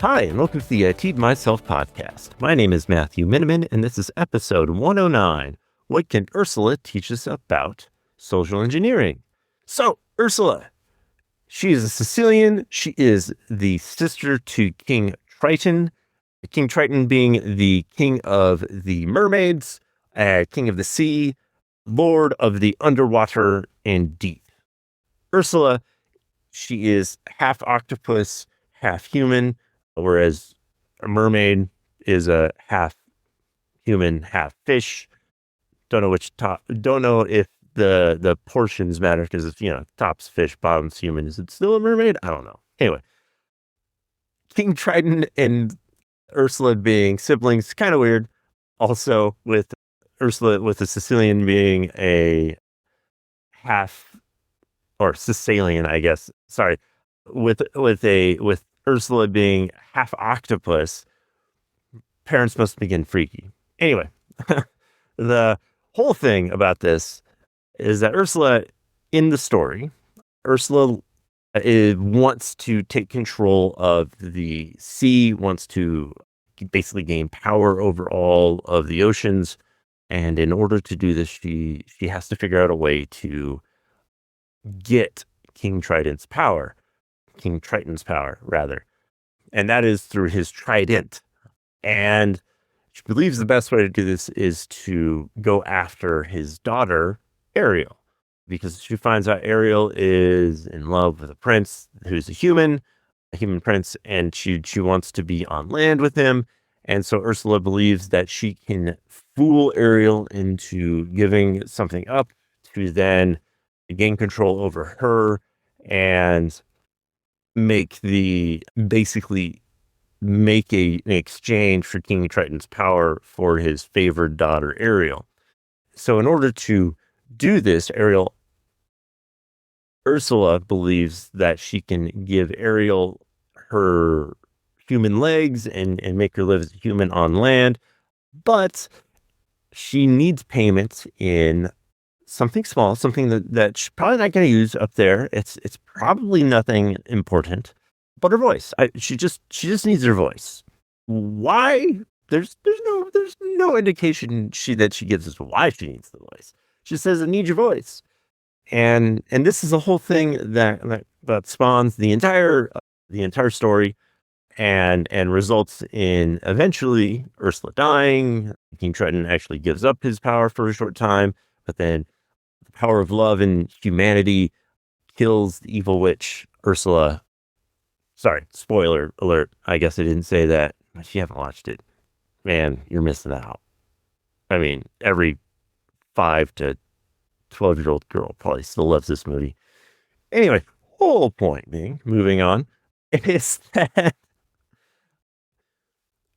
Hi, and welcome to the I Teed Myself podcast. My name is Matthew Miniman, and this is episode 109. What can Ursula teach us about social engineering? So, Ursula, she is a Sicilian. She is the sister to King Triton. King Triton being the king of the mermaids, king of the sea, lord of the underwater and deep. Ursula, she is half octopus, half human, whereas a mermaid is a half human, half fish. Don't know if the portions matter because it's, top's fish, bottom's human. Is it still a mermaid? I don't know. Anyway, King Triton and Ursula being siblings, kind of weird. Also, with Ursula, with the Sicilian being a half or Sicilian, I guess. Sorry, with Ursula being half octopus, parents must begin freaky. Anyway, the whole thing about this is that Ursula, in the story, Ursula wants to take control of the sea, wants to basically gain power over all of the oceans. And in order to do this, she has to figure out a way to get King Triton's power, rather. And that is through his trident. And she believes the best way to do this is to go after his daughter, Ariel, because she finds out Ariel is in love with a prince who's a human prince, and she wants to be on land with him. And so Ursula believes that she can fool Ariel into giving something up to then gain control over her and basically make an exchange for King Triton's power for his favored daughter, Ariel. So in order to do this, Ursula believes that she can give Ariel her human legs and make her live as a human on land, but she needs payment in something small, something that she's probably not going to use up there. It's probably nothing important, but her voice. She just needs her voice. Why? There's no indication that she gives us why she needs the voice. She says, "I need your voice," and this is a whole thing that spawns the entire story, and results in eventually Ursula dying. King Triton actually gives up his power for a short time, but then the power of love and humanity kills the evil witch Ursula. Sorry, spoiler alert. I guess I didn't say that. If you haven't watched it, man, you're missing out. I mean, every 5 to 12-year-old girl probably still loves this movie. Anyway, whole point being, moving on, is that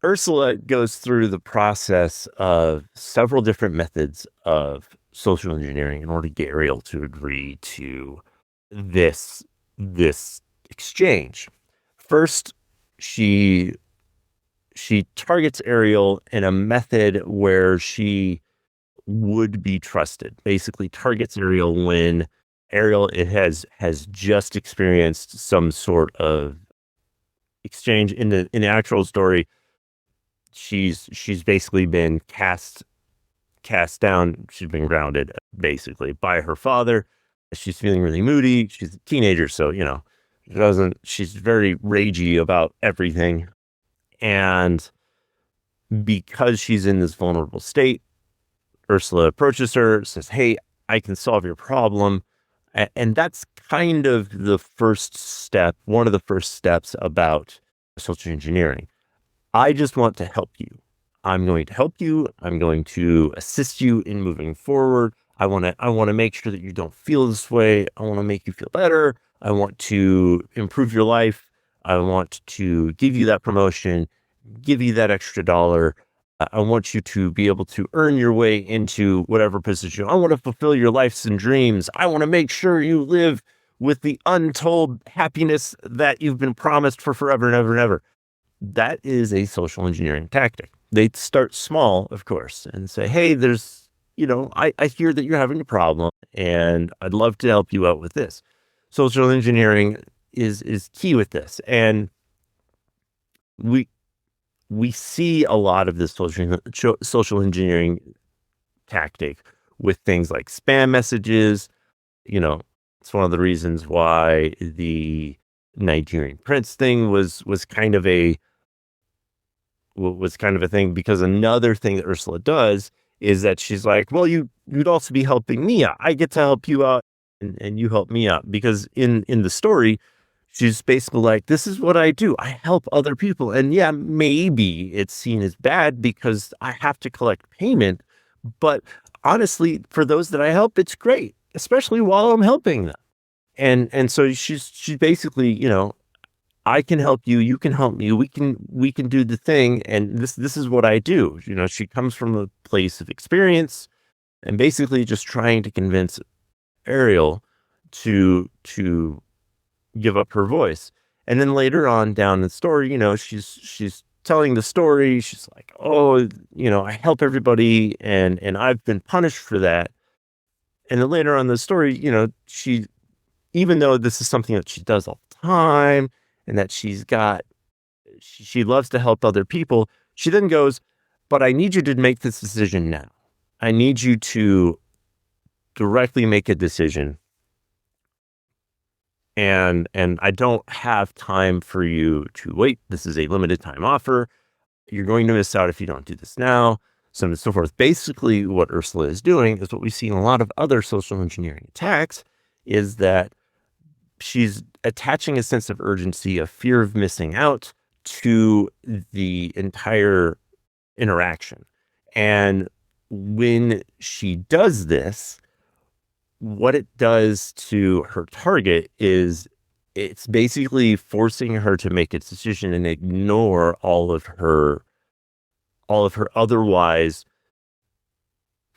Ursula goes through the process of several different methods of social engineering in order to get Ariel to agree to this exchange. First, she targets Ariel in a method where she would be trusted. Basically, targets Ariel when Ariel has just experienced some sort of exchange in the actual story. She's basically been cast down. She's been grounded basically by her father. She's feeling really moody. She's a teenager, so she's very ragey about everything. And because she's in this vulnerable state, Ursula approaches her, says, "Hey, I can solve your problem." And that's kind of the first step, one of the first steps about social engineering. I just want to help you. I'm going to help you. I'm going to assist you in moving forward. I want to make sure that you don't feel this way. I want to make you feel better. I want to improve your life. I want to give you that promotion, give you that extra dollar. I want you to be able to earn your way into whatever position. I want to fulfill your lives and dreams. I want to make sure you live with the untold happiness that you've been promised for forever and ever and ever. That is a social engineering tactic. They start small, of course, and say, "Hey, there's, I hear that you're having a problem and I'd love to help you out with this." Social engineering is key with this. And we we see a lot of this social engineering tactic with things like spam messages. You know, it's one of the reasons why the Nigerian prince thing was kind of a thing, because another thing that Ursula does is that she's like, well, you'd also be helping me out. I get to help you out, and you help me out, because in the story, she's basically like, this is what I do. I help other people. And yeah, maybe it's seen as bad because I have to collect payment. But honestly, for those that I help, it's great, especially while I'm helping them. And so she's basically, I can help you, you can help me, we can do the thing, and this is what I do. She comes from a place of experience and basically just trying to convince Ariel to give up her voice. And then later on down the story, she's telling the story. She's like, "Oh, I help everybody, and I've been punished for that." And then later on in the story, she, even though this is something that she does all the time, and that she loves to help other people, she then goes, "But I need you to make this decision now. I need you to directly make a decision, and I don't have time for you to wait. This is a limited time offer. You're going to miss out if you don't do this now." So on and so forth. Basically, what Ursula is doing is what we see in a lot of other social engineering attacks, is that she's attaching a sense of urgency, a fear of missing out, to the entire interaction. And when she does this, what it does to her target is it's basically forcing her to make a decision and ignore all of her otherwise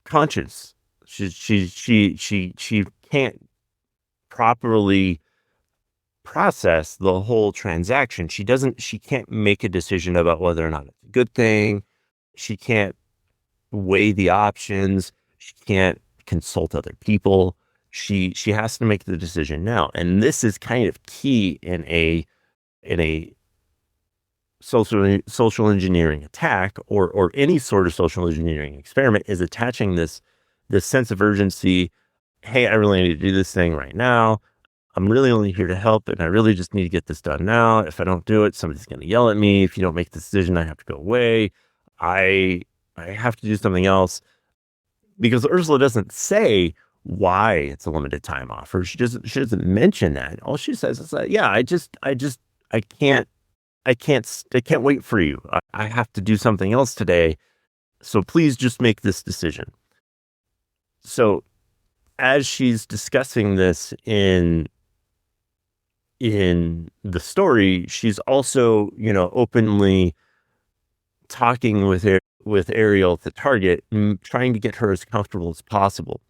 conscience. She can't properly process the whole transaction. She can't make a decision about whether or not it's a good thing. She can't weigh the options. She can't consult other people. She has to make the decision now. And this is kind of key in a social engineering attack, or any sort of social engineering experiment, is attaching this sense of urgency. Hey, I really need to do this thing right now. I'm really only here to help, and I really just need to get this done now. If I don't do it, somebody's going to yell at me. If you don't make the decision, I have to go away. I have to do something else, because Ursula doesn't say why it's a limited time offer. She doesn't mention that. All she says is that, yeah, I can't wait for you. I have to do something else today. So please just make this decision. So as she's discussing this in the story, she's also, openly talking with Ariel, the target, trying to get her as comfortable as possible.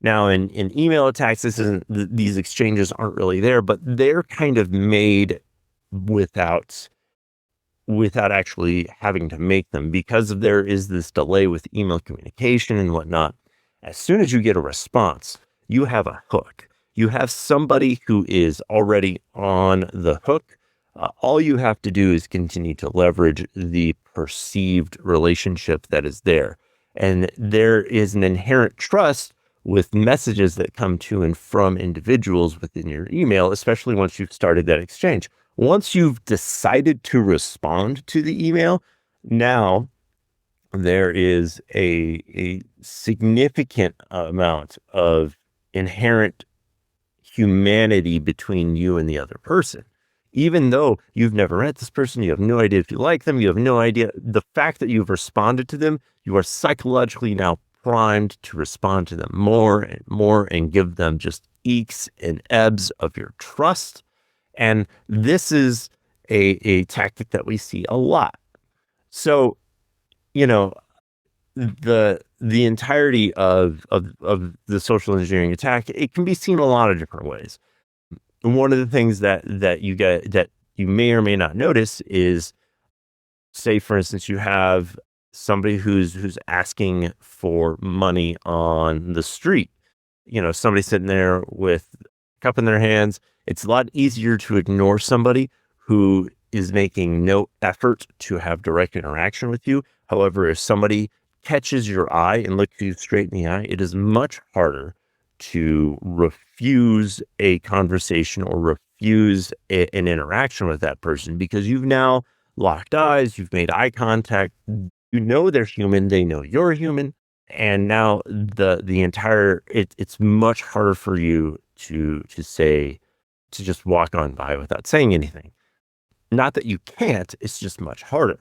Now, in email attacks, these exchanges aren't really there, but they're kind of made without actually having to make them, because there is this delay with email communication and whatnot. As soon as you get a response, you have a hook. You have somebody who is already on the hook. All you have to do is continue to leverage the perceived relationship that is there. And there is an inherent trust with messages that come to and from individuals within your email, especially once you've started that exchange. Once you've decided to respond to the email, now there is a significant amount of inherent humanity between you and the other person. Even though you've never met this person, you have no idea if you like them, you have no idea. The fact that you've responded to them, you are psychologically now primed to respond to them more and more, and give them just eeks and ebbs of your trust. And this is a tactic that we see a lot. So, the entirety of the social engineering attack, it can be seen a lot of different ways. And one of the things that you may or may not notice is, say, for instance, you have somebody who's asking for money on the street. Somebody sitting there with a cup in their hands. It's a lot easier to ignore somebody who is making no effort to have direct interaction with you. However, if somebody catches your eye and looks you straight in the eye, it is much harder to refuse a conversation or refuse an interaction with that person, because you've now locked eyes, you've made eye contact, you know they're human, they know you're human, and now the entire it's much harder for you to just walk on by without saying anything. Not that you can't, it's just much harder.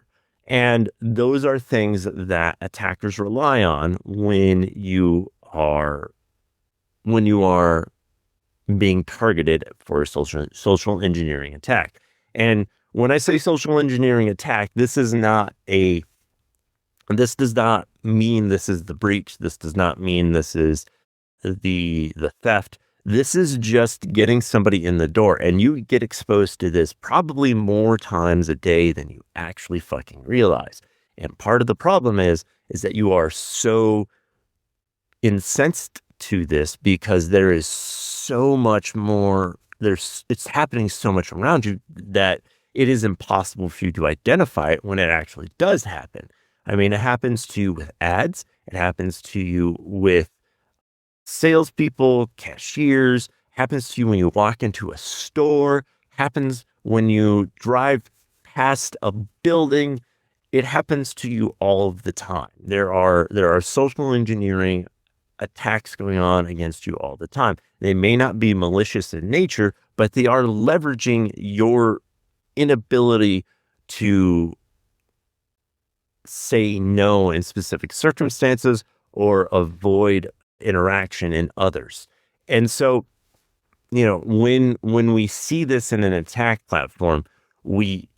And those are things that attackers rely on when you are being targeted for a social engineering attack. And when I say social engineering attack, this does not mean this is the breach. This does not mean this is the theft. This is just getting somebody in the door, and you get exposed to this probably more times a day than you actually fucking realize. And part of the problem is that you are so incensed to this because there is so much more, it's happening so much around you that it is impossible for you to identify it when it actually does happen. I mean, it happens to you with ads. It happens to you with salespeople, cashiers, happens to you when you walk into a store, happens when you drive past a building. It happens to you all of the time. There are social engineering attacks going on against you all the time. They may not be malicious in nature, but they are leveraging your inability to say no in specific circumstances or avoid interaction in others. And so, when we see this in an attack platform, we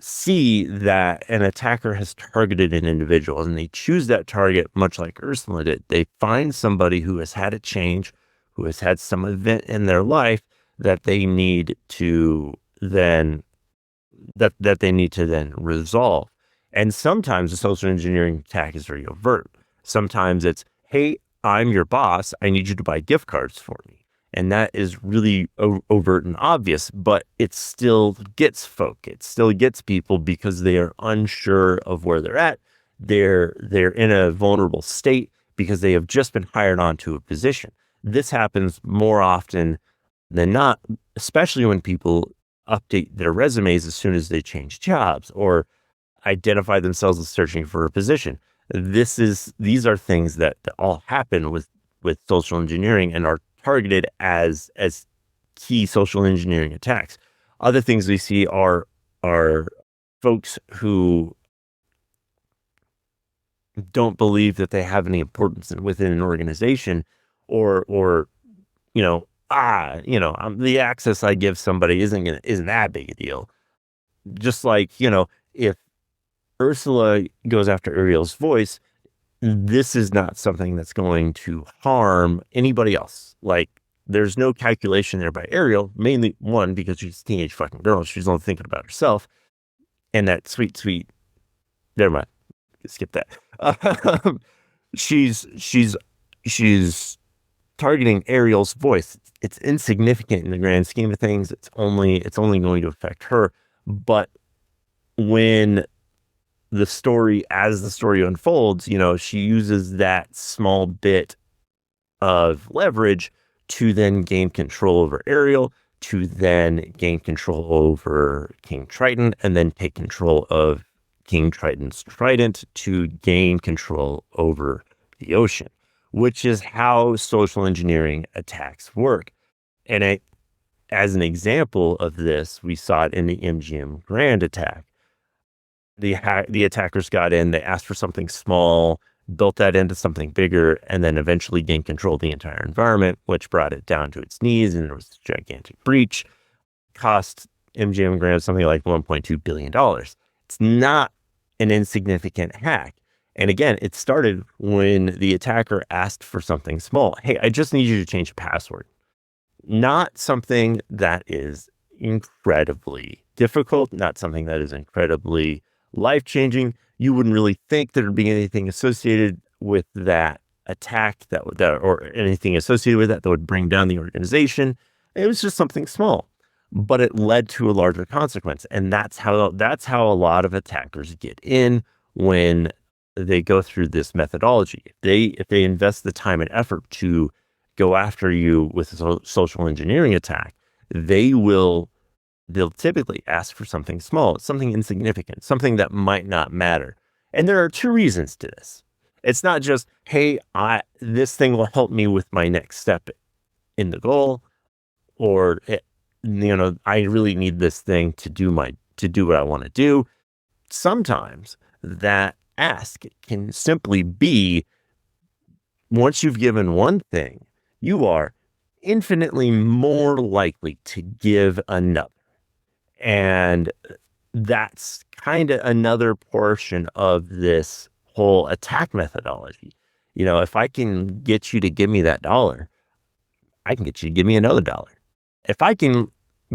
see that an attacker has targeted an individual, and they choose that target much like Ursula did. They find somebody who has had a change, who has had some event in their life that they need to then resolve. And sometimes the social engineering attack is very overt. Sometimes it's, hey, I'm your boss. I need you to buy gift cards for me. And that is really overt and obvious, but it still gets folk. It still gets people because they are unsure of where they're at. They're in a vulnerable state because they have just been hired onto a position. This happens more often than not, especially when people update their resumes as soon as they change jobs or identify themselves as searching for a position. These are things that all happen with social engineering and are targeted as key social engineering attacks. Other things we see are folks who don't believe that they have any importance within an organization, or the access I give somebody isn't that big a deal. Just like, if Ursula goes after Ariel's voice, this is not something that's going to harm anybody else. Like, there's no calculation there by Ariel, mainly one, because she's a teenage fucking girl. She's only thinking about herself. And that sweet, never mind. Skip that. She's targeting Ariel's voice. It's insignificant in the grand scheme of things. It's only going to affect her. But when as the story unfolds, she uses that small bit of leverage to then gain control over Ariel, to then gain control over King Triton, and then take control of King Triton's trident to gain control over the ocean, which is how social engineering attacks work. And as an example of this, we saw it in the MGM Grand attack. The attackers got in, they asked for something small, built that into something bigger, and then eventually gained control of the entire environment, which brought it down to its knees, and there was a gigantic breach. Cost MGM Grand something like $1.2 billion. It's not an insignificant hack. And again, it started when the attacker asked for something small. Hey, I just need you to change the password. Not something that is incredibly difficult, not something that is incredibly life-changing. You wouldn't really think there'd be anything associated with that attack or anything associated with that would bring down the organization. It was just something small. but it led to a larger consequence. And that's how a lot of attackers get in when they go through this methodology. If they invest the time and effort to go after you with a social engineering attack, they'll typically ask for something small, something insignificant, something that might not matter. And there are two reasons to this. It's not just, hey, this thing will help me with my next step in the goal, or I really need this thing to do what I want to do. Sometimes that ask can simply be, once you've given one thing, you are infinitely more likely to give another. And that's kind of another portion of this whole attack methodology. If I can get you to give me that $1, I can get you to give me another $1. If I can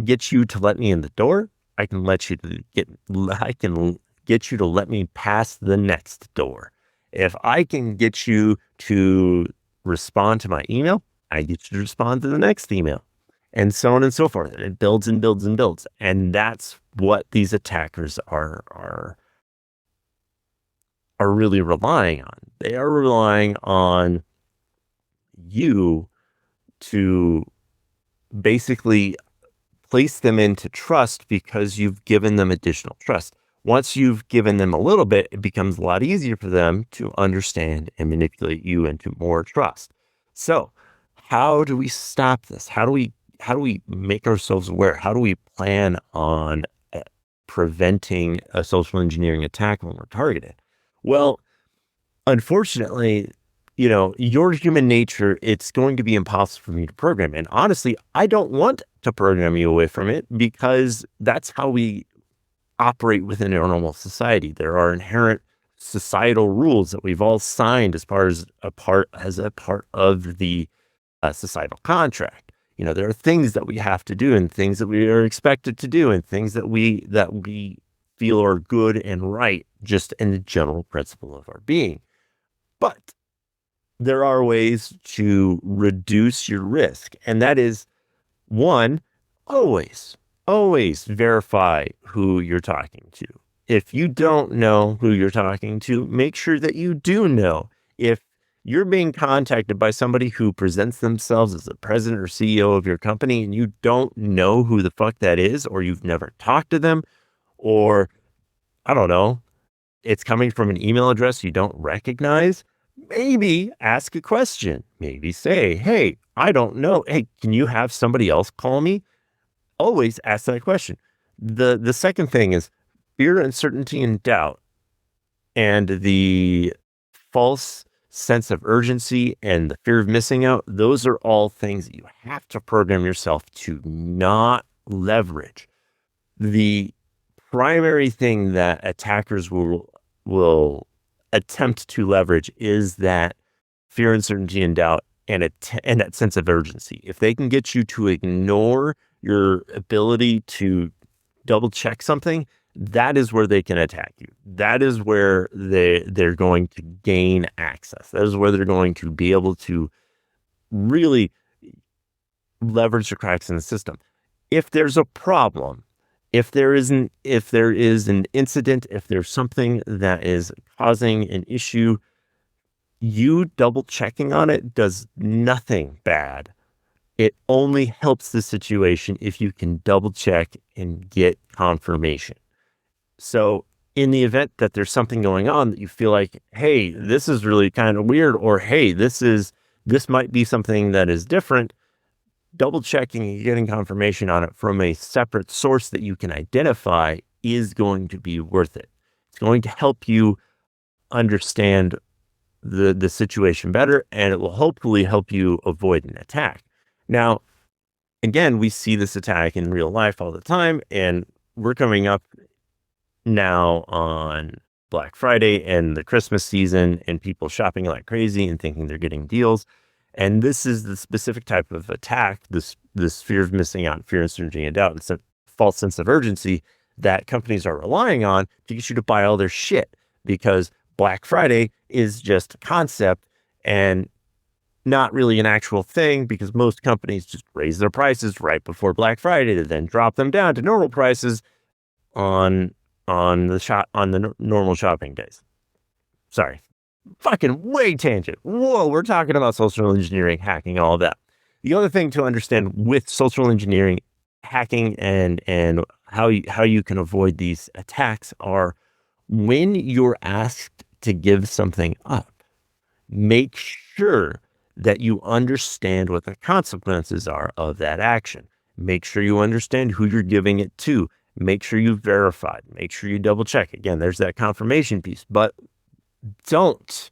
get you to let me in the door, I can get you to let me pass the next door. If I can get you to respond to my email, I get you to respond to the next email, and so on and so forth. And it builds and builds and builds. And that's what these attackers are really relying on. They are relying on you to basically place them into trust because you've given them additional trust. Once you've given them a little bit, it becomes a lot easier for them to understand and manipulate you into more trust. So how do we stop this? How do we make ourselves aware? How do we plan on preventing a social engineering attack when we're targeted? Well, unfortunately, your human nature, it's going to be impossible for me to program. And honestly, I don't want to program you away from it, because that's how we operate within a normal society. There are inherent societal rules that we've all signed as a part of the societal contract. There are things that we have to do, and things that we are expected to do, and things that we feel are good and right, just in the general principle of our being. But there are ways to reduce your risk. And that is, one, always verify who you're talking to. If you don't know who you're talking to, make sure that you do know. If you're being contacted by somebody who presents themselves as the president or CEO of your company, and you don't know who the fuck that is, or you've never talked to them, or I don't know, it's coming from an email address you don't recognize, maybe ask a question. Maybe say, hey, I don't know. Hey, can you have somebody else call me? Always ask that question. The second thing is fear, uncertainty, and doubt, and the false sense of urgency and the fear of missing out. Those are all things that you have to program yourself to not leverage. The primary thing that attackers will attempt to leverage is that fear, uncertainty, and doubt, and that sense of urgency. If they can get you to ignore your ability to double check something, that is where they can attack you. That is where they're going to gain access. That is where they're going to be able to really leverage the cracks in the system. If there's a problem, if there is an incident, if there's something that is causing an issue, you double checking on it does nothing bad. It only helps the situation if you can double check and get confirmation. So in the event that there's something going on that you feel like, hey, this is really kind of weird, or hey, this might be something that is different, double checking and getting confirmation on it from a separate source that you can identify is going to be worth it. It's going to help you understand the situation better, and it will hopefully help you avoid an attack. Now, again, we see this attack in real life all the time, and we're coming up now on Black Friday and the Christmas season, and people shopping like crazy and thinking they're getting deals. And this is the specific type of attack, this fear of missing out, fear, uncertainty, and doubt, and some false sense of urgency that companies are relying on to get you to buy all their shit, because Black Friday is just a concept, and not really an actual thing because most companies just raise their prices right before Black Friday to then drop them down to normal prices on the normal shopping days. Sorry, fucking way tangent. Whoa, we're talking about social engineering, hacking, all of that. The other thing to understand with social engineering, hacking, and how you can avoid these attacks are when you're asked to give something up, make sure that you understand what the consequences are of that action. Make sure you understand who you're giving it to. Make sure you've verified. Make sure you double check. Again, there's that confirmation piece, but don't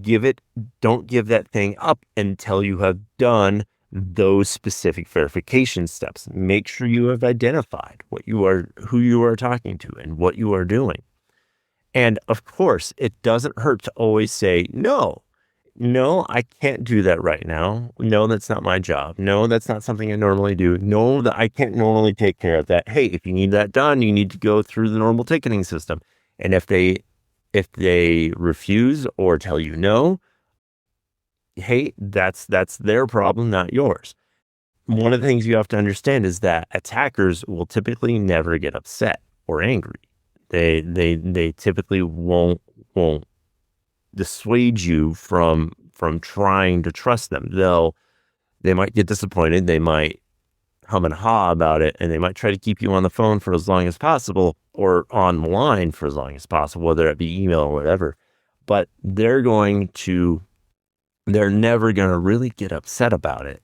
give that thing up until you have done those specific verification steps. Make sure you have identified who you are talking to and what you are doing. And of course, it doesn't hurt to always say, no, I can't do that right now. No, that's not my job. No, that's not something I normally do. No, that I can't normally take care of that. Hey, if you need that done, you need to go through the normal ticketing system. And if they refuse or tell you no, hey, that's their problem, not yours. One of the things you have to understand is that attackers will typically never get upset or angry. They typically won't dissuade you from trying to trust them. They might get disappointed. They might hum and haw about it, and they might try to keep you on the phone for as long as possible or on the line for as long as possible, whether it be email or whatever. But they're never going to really get upset about it.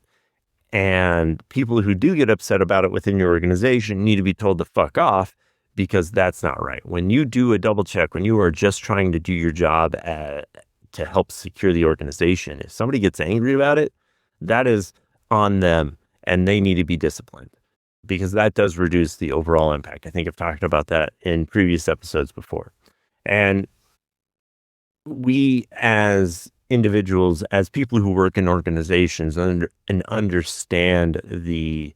And people who do get upset about it within your organization need to be told to fuck off, because that's not right. When you do a double check, when you are just trying to do your job to help secure the organization, if somebody gets angry about it, that is on them and they need to be disciplined, because that does reduce the overall impact. I think I've talked about that in previous episodes before. And we as individuals, as people who work in organizations and understand the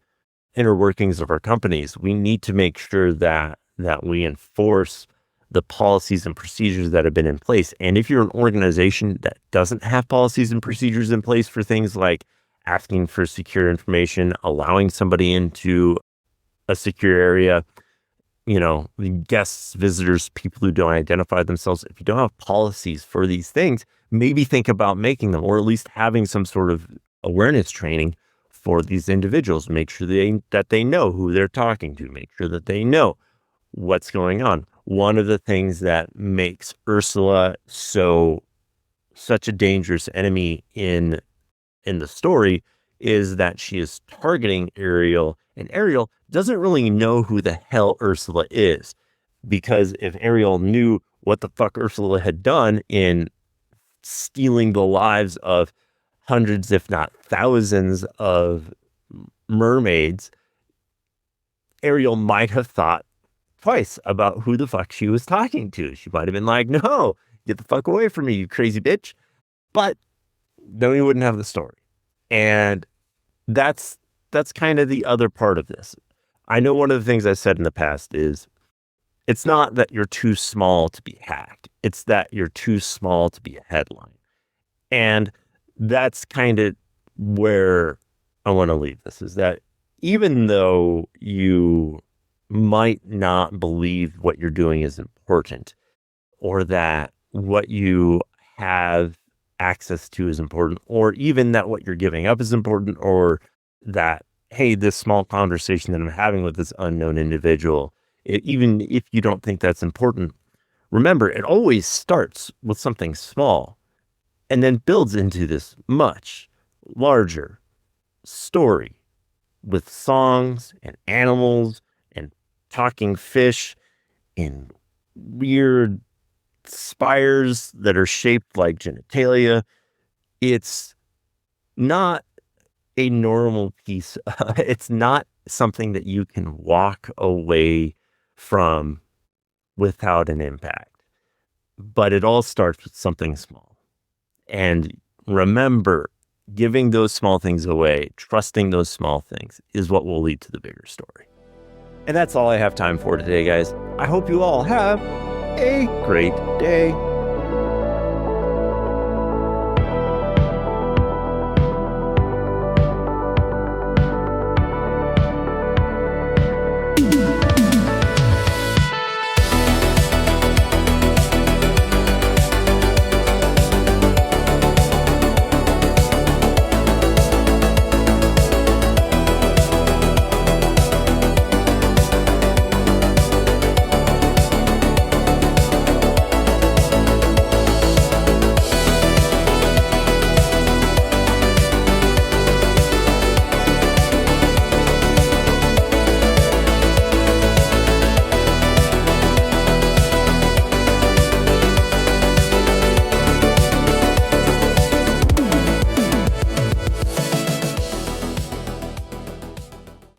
inner workings of our companies, we need to make sure that we enforce the policies and procedures that have been in place. And if you're an organization that doesn't have policies and procedures in place for things like asking for secure information, allowing somebody into a secure area, guests, visitors, people who don't identify themselves, if you don't have policies for these things, maybe think about making them, or at least having some sort of awareness training for these individuals. Make sure that they know who they're talking to. Make sure that they know what's going on. One of the things that makes Ursula such a dangerous enemy in the story is that she is targeting Ariel, and Ariel doesn't really know who the hell Ursula is, because if Ariel knew what the fuck Ursula had done in stealing the lives of hundreds, if not thousands, of mermaids, Ariel might have thought twice about who the fuck she was talking to. She might have been like, no, get the fuck away from me, you crazy bitch. But then we wouldn't have the story. And that's kind of the other part of this. I know one of the things I said in the past is it's not that you're too small to be hacked. It's that you're too small to be a headline. And that's kind of where I want to leave this, is that even though you might not believe what you're doing is important, or that what you have access to is important, or even that what you're giving up is important, or that, hey, this small conversation that I'm having with this unknown individual, even if you don't think that's important, remember, it always starts with something small and then builds into this much larger story with songs and animals and talking fish and weird spires that are shaped like genitalia. It's not a normal piece. It's not something that you can walk away from without an impact. But it all starts with something small. And remember, giving those small things away, trusting those small things, is what will lead to the bigger story. And that's all I have time for today, guys. I hope you all have a great day.